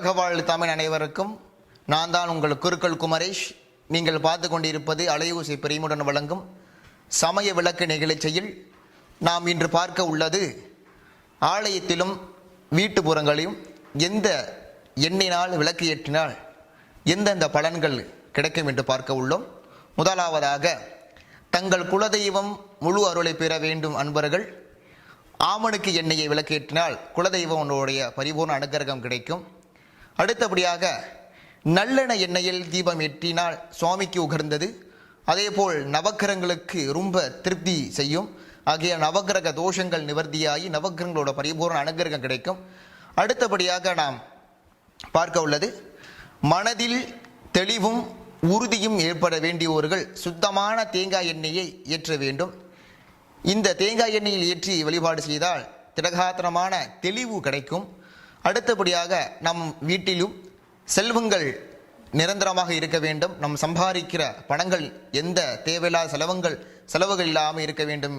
உலக வாழ் தமிழ் அனைவருக்கும் நான் தான் உங்கள் குருக்கள் குமரேஷ். நீங்கள் பார்த்து கொண்டிருப்பது அலையூசி பிரிமுடன் வழங்கும் சமய விளக்கு நிகழ்ச்சியில் நாம் இன்று பார்க்க உள்ளது ஆலயத்திலும் வீட்டுப்புறங்களையும் எந்த எண்ணினால் விளக்கு ஏற்றினால் எந்தெந்த பலன்கள் கிடைக்கும் என்று பார்க்க உள்ளோம். முதலாவதாக, தங்கள் குலதெய்வம் முழு அருளை பெற வேண்டும் அன்பர்கள் ஆமணுக்கு எண்ணெயை விளக்கேற்றினால் குலதெய்வனுடைய பரிபூர்ண அனுகிரகம் கிடைக்கும். அடுத்தபடியாக, நல்லெண்ணெய் எண்ணெயில் தீபம் ஏற்றினால் சுவாமிக்கு உகர்ந்தது. அதேபோல் நவக்கிரகங்களுக்கு ரொம்ப திருப்தி செய்யும். ஆகிய நவக்கிரக தோஷங்கள் நிவர்த்தியாகி நவக்கிரகங்களோட பரிபூர்ண அனுகிரகம் கிடைக்கும். அடுத்தபடியாக நாம் பார்க்க உள்ளது, மனதில் தெளிவும் உறுதியும் ஏற்பட வேண்டியவர்கள் சுத்தமான தேங்காய் எண்ணெயை ஏற்ற வேண்டும். இந்த தேங்காய் எண்ணெயில் ஏற்றி வழிபாடு செய்தால் திடகாத்திரமான தெளிவு கிடைக்கும். அடுத்தபடியாக, நம் வீட்டிலும் செல்வங்கள் நிரந்தரமாக இருக்க வேண்டும். நம் சம்பாதிக்கிற பணங்கள் எந்த தேவையில்லாத செலவுகள் இல்லாமல் இருக்க வேண்டும்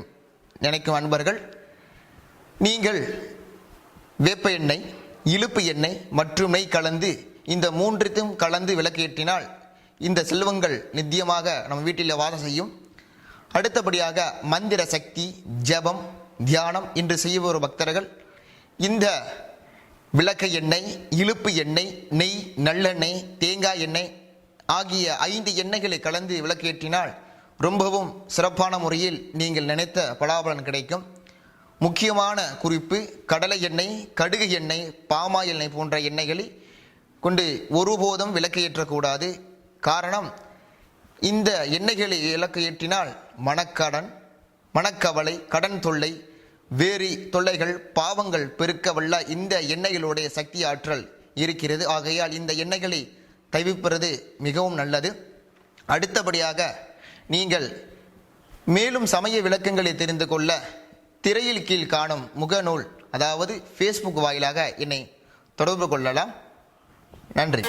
நினைக்கும் அன்பர்கள், நீங்கள் வேப்ப எண்ணெய், இழுப்பு எண்ணெய் மற்றும் நெய் கலந்து இந்த மூன்றையும் கலந்து விளக்கேற்றினால் இந்த செல்வங்கள் நித்தியமாக நம் வீட்டில் வாசம் செய்யும். அடுத்தபடியாக, மந்திர சக்தி, ஜபம், தியானம் என்று செய்ய பக்தர்கள் இந்த விளக்க எண்ணெய், இழுப்பு எண்ணெய், நெய், நல்லெண்ணெய், தேங்காய் எண்ணெய் ஆகிய 5 எண்ணெய்களை கலந்து விளக்கேற்றினால் ரொம்பவும் சிறப்பான முறையில் நீங்கள் நினைத்த பலாபலன் கிடைக்கும். முக்கியமான குறிப்பு, கடலை எண்ணெய், கடுகு எண்ணெய், பாமா எண்ணெய் போன்ற எண்ணெய்களை கொண்டு ஒருபோதும் விளக்கு ஏற்றக்கூடாது. காரணம், இந்த எண்ணெய்களை விளக்கு ஏற்றினால் மனக்கடன், மனக்கவலை, கடன் தொல்லை, வேறு தொல்லைகள், பாவங்கள் பெருக்க வல்ல இந்த எண்ணெய்களுடைய சக்தி ஆற்றல் இருக்கிறது. ஆகையால் இந்த எண்ணெய்களை தவிர்ப்பது மிகவும் நல்லது. அடுத்தபடியாக, நீங்கள் மேலும் சமய விளக்கங்களை தெரிந்து கொள்ள திரையில் கீழ் காணும் முகநூல், அதாவது ஃபேஸ்புக் வாயிலாக என்னை தொடர்பு கொள்ளலாம். நன்றி.